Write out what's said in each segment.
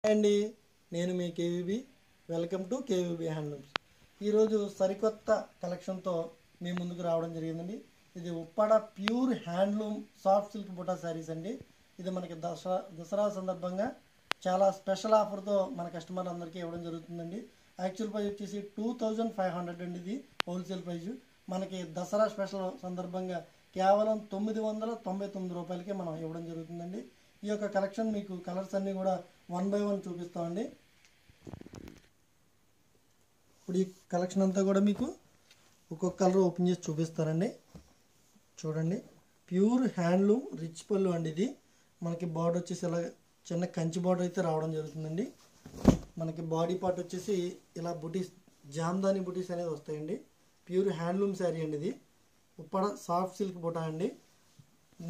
అండి నేను మీ KVB welcome to KVB handlooms. ఈరోజు సరికొత్త కలెక్షన్తో మీ ముందుకు రావడం జరిగిందండి. ఇది Uppada pure handloom soft silk butta saris అండి. ఇది మనకి దసరా సందర్భంగా చాలా స్పెషల్ ఆఫర్తో మన కస్టమర్ అందరికీ ఇవ్వడం జరుగుతుందండి. యాక్చువల్ ప్రైస్ వచ్చేసి 2500 అండి. ఇది హోల్సేల్ ప్రైస్. మనకి దసరా స్పెషల్ సందర్భంగా కేవలం 999 రూపాయలకే మనం ఇవ్వడం జరుగుతుందండి. ఈ యొక్క కలెక్షన్ మీకు కలర్స్ అన్నీ కూడా 1 by 1 చూపిస్తామండి. ఇప్పుడు ఈ కలెక్షన్ అంతా కూడా మీకు ఒక్కొక్క కలర్ ఓపెన్ చేసి చూపిస్తారండి. చూడండి, ప్యూర్ హ్యాండ్లూమ్ రిచ్ పళ్ళు అండి. ఇది మనకి బార్డర్ వచ్చేసి ఇలా చిన్న కంచి బార్డర్ అయితే రావడం జరుగుతుందండి. మనకి బాడీ పార్ట్ వచ్చేసి ఇలా బుటీస్, జామ్దాని బుటీస్ అనేది వస్తాయండి. ప్యూర్ హ్యాండ్లూమ్ శారీ అండి. ఇది ఉప్పాడ సాఫ్ట్ సిల్క్ బుటా అండి.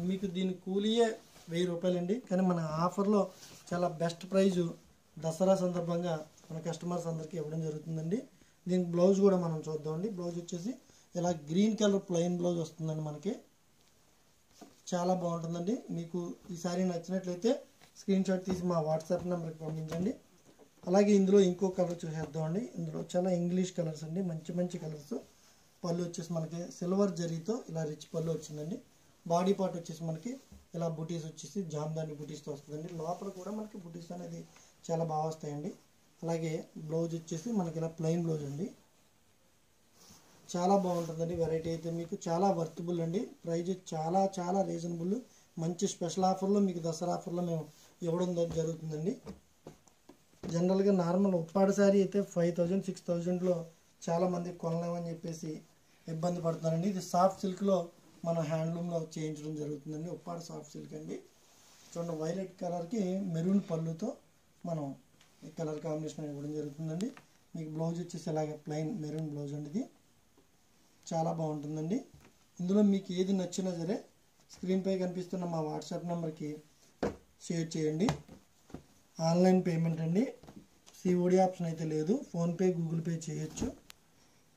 మీకు దీని కూలీయే 1000 రూపాయలండి. కానీ మన ఆఫర్లో చాలా బెస్ట్ ప్రైజు దసరా సందర్భంగా మన కస్టమర్స్ అందరికీ ఇవ్వడం జరుగుతుందండి. దీని బ్లౌజ్ కూడా మనం చూద్దామండి. బ్లౌజ్ వచ్చేసి ఇలా గ్రీన్ కలర్ ప్లెయిన్ బ్లౌజ్ వస్తుందండి. మనకి చాలా బాగుంటుందండి. మీకు ఈ శారీ నచ్చినట్లయితే స్క్రీన్ షాట్ తీసి మా వాట్సాప్ నెంబర్కి పంపించండి. అలాగే ఇందులో ఇంకో కలర్ చూసేద్దామండి. ఇందులో చాలా ఇంగ్లీష్ కలర్స్ అండి, మంచి మంచి కలర్స్. పళ్ళు వచ్చేసి మనకి సిల్వర్ జరీతో ఇలా రిచ్ పళ్ళు వచ్చిందండి. బాడీ పార్ట్ వచ్చేసి మనకి ఇలా బుటీస్ వచ్చేసి జామ్దాని బుటీస్తో వస్తుందండి. లోపల కూడా మనకి బుటీస్ అనేది చాలా బాగా వస్తాయండి. అలాగే బ్లౌజ్ వచ్చేసి మనకి ఇలా ప్లెయిన్ బ్లౌజ్ అండి. చాలా బాగుంటుందండి. వెరైటీ అయితే మీకు చాలా వర్తబుల్ అండి. ప్రైజ్ చాలా చాలా రీజనబుల్. మంచి స్పెషల్ ఆఫర్లో మీకు దసరా ఆఫర్లో మేము ఇవ్వడం జరుగుతుందండి. జనరల్గా నార్మల్ ఉప్పాడ శారీ అయితే 5000 6000లో చాలామంది కొనలేమని చెప్పేసి ఇబ్బంది పడుతున్నారండి. ఇది సాఫ్ట్ సిల్క్లో మనం హ్యాండ్లూమ్లో చేయించడం జరుగుతుందండి. ఉప్పాడ సాఫ్ట్ సిల్క్ అండి. చూడండి, వైలెట్ కలర్కి మెరూన్ పళ్ళుతో మనం ఈ కలర్ కాంబినేషన్ ఇవ్వడం జరుగుతుందండి. మీకు బ్లౌజ్ వచ్చేసి ఇలాగే ప్లెయిన్ మెరూన్ బ్లౌజ్ అండి. ఇది చాలా బాగుంటుందండి. ఇందులో మీకు ఏది నచ్చినా సరే స్క్రీన్పై కనిపిస్తున్న మా వాట్సాప్ నెంబర్కి షేర్ చేయండి. ఆన్లైన్ పేమెంట్ అండి. సిఓడి ఆప్షన్ అయితే లేదు. ఫోన్పే, గూగుల్ పే చేయొచ్చు.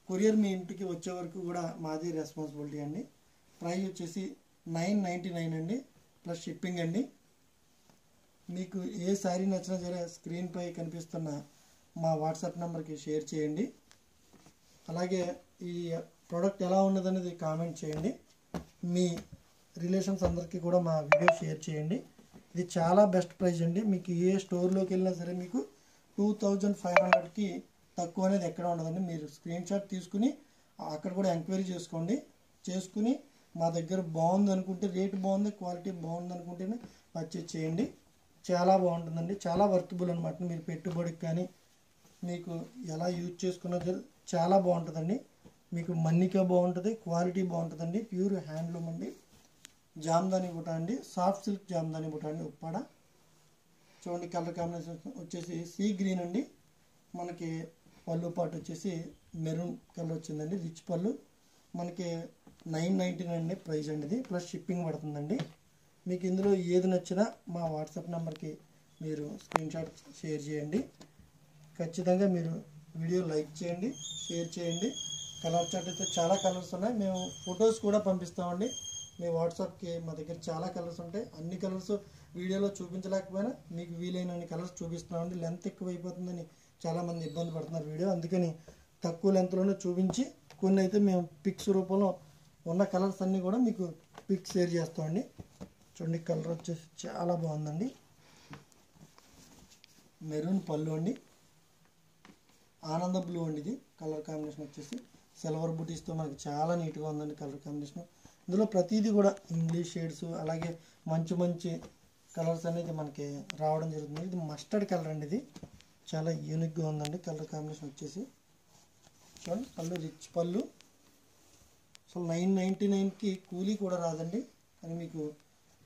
కొరియర్ మీ ఇంటికి వచ్చే వరకు కూడా మాది రెస్పాన్సిబిలిటీ అండి. ప్రైస్ వచ్చేసి 999 అండి, ప్లస్ షిప్పింగ్ అండి. మీకు ఏ శారీ నచ్చినా సరే స్క్రీన్పై కనిపిస్తున్న మా వాట్సాప్ నెంబర్కి షేర్ చేయండి. అలాగే ఈ ప్రోడక్ట్ ఎలా ఉన్నదనేది కామెంట్ చేయండి. మీ రిలేషన్స్ అందరికీ కూడా మా వీడియో షేర్ చేయండి. ఇది చాలా బెస్ట్ ప్రైస్ అండి. మీకు ఏ స్టోర్లోకి వెళ్ళినా సరే మీకు 2500కి తక్కువ అనేది ఎక్కడ ఉండదండి. మీరు స్క్రీన్ షాట్ తీసుకుని అక్కడ కూడా ఎంక్వైరీ చేసుకుని మా దగ్గర బాగుంది అనుకుంటే, రేట్ బాగుంది, క్వాలిటీ బాగుంది అనుకుంటేనే పర్చేజ్ చేయండి. చాలా బాగుంటుందండి. చాలా వర్తబుల్ అనమాట. మీరు పెట్టుబడికి కానీ మీకు ఎలా యూజ్ చేసుకున్నా చాలా బాగుంటుందండి. మీకు మన్నిక బాగుంటుంది, క్వాలిటీ బాగుంటుందండి. ప్యూర్ హ్యాండ్లూమ్ అండి. జామ్దాని బుటా అండి, సాఫ్ట్ సిల్క్ జామ్దాని బుటా అండి. ఉప్పాడ చూడండి, కలర్ కాంబినేషన్ వచ్చేసి సీ గ్రీన్ అండి. మనకి పళ్ళు పాటు వచ్చేసి మెరూన్ కలర్ వచ్చిందండి. రిచ్ పళ్ళు. మనకి 999 అండి ప్రైస్ అండి. ఇది ప్లస్ షిప్పింగ్ పడుతుందండి. మీకు ఇందులో ఏది నచ్చినా మా వాట్సాప్ నెంబర్కి మీరు స్క్రీన్ షాట్ షేర్ చేయండి. ఖచ్చితంగా మీరు వీడియో లైక్ చేయండి, షేర్ చేయండి. కలర్ చార్ట్ అయితే చాలా కలర్స్ ఉన్నాయి. మేము ఫొటోస్ కూడా పంపిస్తామండి మీ వాట్సాప్కి. మా దగ్గర చాలా కలర్స్ ఉంటాయి. అన్ని కలర్స్ వీడియోలో చూపించలేకపోయినా మీకు వీలైనన్ని కలర్స్ చూపిస్తున్నామండి. లెంత్ ఎక్కువ అయిపోతుందని చాలామంది ఇబ్బంది పడుతున్నారు వీడియో. అందుకని తక్కువ లెంత్లోనే చూపించి కొన్ని అయితే మేము పిక్స్ రూపంలో ఉన్న కలర్స్ అన్నీ కూడా మీకు పిక్స్ షేర్ చేస్తామండి. చూడండి, కలర్ వచ్చేసి చాలా బాగుందండి. మెరూన్ పళ్ళు అండి, ఆనంద బ్లూ అండి. ఇది కలర్ కాంబినేషన్ వచ్చేసి సిల్వర్ బుటీస్తో మనకి చాలా నీట్గా ఉందండి కలర్ కాంబినేషన్. ఇందులో ప్రతిదీ కూడా ఇంగ్లీష్ షేడ్స్, అలాగే మంచి మంచి కలర్స్ అనేది మనకి రావడం జరుగుతుంది. ఇది మస్టర్డ్ కలర్ అండి. ఇది చాలా యూనిక్గా ఉందండి కలర్ కాంబినేషన్ వచ్చేసి. చూడండి, పళ్ళు రిచ్ పళ్ళు. సో 999కి కూలీ కూడా రాదండి. కానీ మీకు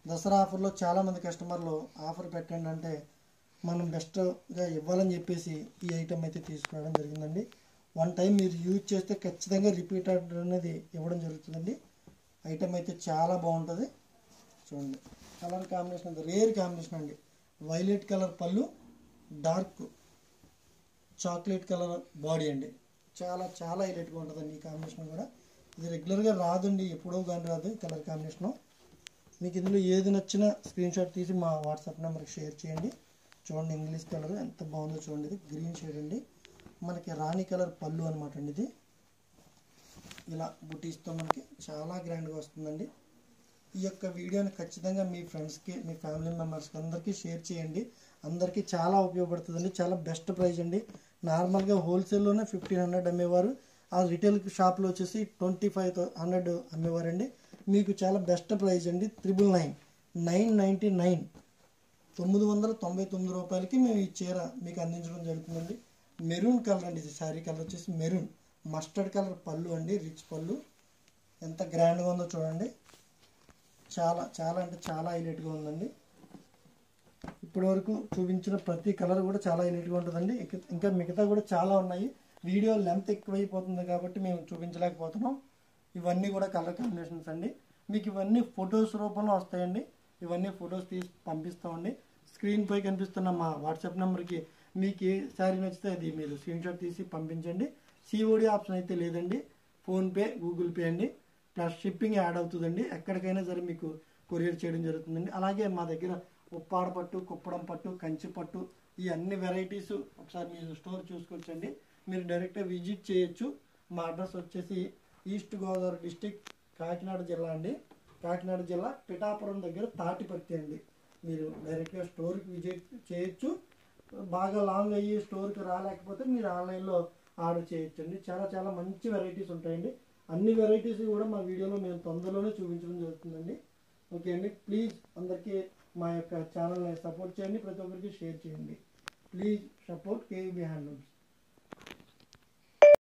దసరా ఆఫర్లో చాలామంది కస్టమర్లు ఆఫర్ పెట్టండి అంటే మనం బెస్ట్గా ఇవ్వాలని చెప్పేసి ఈ ఐటెం అయితే తీసుకురావడం జరిగిందండి. 1 టైం మీరు యూజ్ చేస్తే ఖచ్చితంగా రిపీట్ ఆర్డర్ అనేది ఇవ్వడం జరుగుతుందండి. ఐటెం అయితే చాలా బాగుంటుంది. చూడండి, కలర్ కాంబినేషన్ అది రేర్ కాంబినేషన్ అండి. వైలెట్ కలర్ పళ్ళు, డార్క్ చాక్లెట్ కలర్ బాడీ అండి. చాలా చాలా హైలైట్గా ఉంటుందండి ఈ కాంబినేషన్ కూడా. ఇది రెగ్యులర్గా రాదండి, ఎప్పుడో కానీ రాదు ఈ కలర్ కాంబినేషను. మీకు ఇందులో ఏది నచ్చినా స్క్రీన్ షాట్ తీసి మా వాట్సాప్ నెంబర్కి షేర్ చేయండి. చూడండి ఇంగ్లీష్ కలర్ ఎంత బాగుందో చూడండి. ఇది గ్రీన్ షేడ్ అండి. మనకి రాణి కలర్ పళ్ళు అనమాట అండి. ఇది ఇలా బుటీస్తో మనకి చాలా గ్రాండ్గా వస్తుందండి. ఈ యొక్క వీడియోని ఖచ్చితంగా మీ ఫ్రెండ్స్కి, మీ ఫ్యామిలీ మెంబర్స్కి అందరికీ షేర్ చేయండి. అందరికీ చాలా ఉపయోగపడుతుందండి. చాలా బెస్ట్ ప్రైస్ అండి. నార్మల్గా హోల్సేల్లోనే 1500 అమ్మేవారు, ఆ రిటైల్ షాప్లో వచ్చేసి 2500 అమ్మేవారండి. మీకు చాలా బెస్ట్ ప్రైస్ అండి. 999 999 రూపాయలకి మేము ఈ చీర మీకు అందించడం జరుగుతుందండి. మెరూన్ కలర్ అండి. ఇది శారీ కలర్ వచ్చేసి మెరూన్, మస్టర్డ్ కలర్ పళ్ళు అండి, రిచ్ పళ్ళు. ఎంత గ్రాండ్గా ఉందో చూడండి. చాలా చాలా అంటే చాలా హైలైట్గా ఉందండి. ఇప్పటి వరకు చూపించిన ప్రతి కలర్ కూడా చాలా హైలైట్గా ఉంటుందండి. ఇంకా మిగతా కూడా చాలా ఉన్నాయి. వీడియో లెంత్ ఎక్కువైపోతుంది కాబట్టి మేము చూపించలేకపోతున్నాం. ఇవన్నీ కూడా కలర్ కాంబినేషన్స్ అండి. మీకు ఇవన్నీ ఫొటోస్ రూపంలో వస్తాయండి. ఇవన్నీ ఫొటోస్ తీసి పంపిస్తామండి. స్క్రీన్ పై కనిపిస్తున్న మా వాట్సాప్ నెంబర్కి మీకు ఏ శారీ నచ్చితే అది మీరు స్క్రీన్ షాట్ తీసి పంపించండి. సిఓడి ఆప్షన్ అయితే లేదండి. ఫోన్పే, గూగుల్ పే అండి. ప్లస్ షిప్పింగ్ యాడ్ అవుతుందండి. ఎక్కడికైనా సరే మీకు కొరియర్ చేయడం జరుగుతుందండి. అలాగే మా దగ్గర ఉప్పాడ పట్టు, కుప్పడం పట్టు, కంచి పట్టు, ఈ అన్ని వెరైటీస్ ఒకసారి మీరు స్టోర్ చూసుకోవచ్చండి. మీరు డైరెక్ట్గా విజిట్ చేయొచ్చు. మా అడ్రస్ వచ్చేసి ఈస్ట్ గోదావరి డిస్టిక్, కాకినాడ జిల్లా అండి. కాకినాడ జిల్లా పిఠాపురం దగ్గర తాటిపత్తి అండి. మీరు డైరెక్ట్గా స్టోర్కి విజిట్ చేయొచ్చు. బాగా లాంగ్ అయ్యి స్టోర్కి రాలేకపోతే మీరు ఆన్లైన్లో ఆర్డర్ చేయొచ్చండి. చాలా చాలా మంచి వెరైటీస్ ఉంటాయండి. అన్ని వెరైటీస్ కూడా మా వీడియోలో మేము తొందరలోనే చూపించడం జరుగుతుందండి. ఓకే అండి. ప్లీజ్ అందరికీ మా యొక్క ఛానల్ని సపోర్ట్ చేయండి. ప్రతి ఒక్కరికి షేర్ చేయండి. Please support KVB handlooms.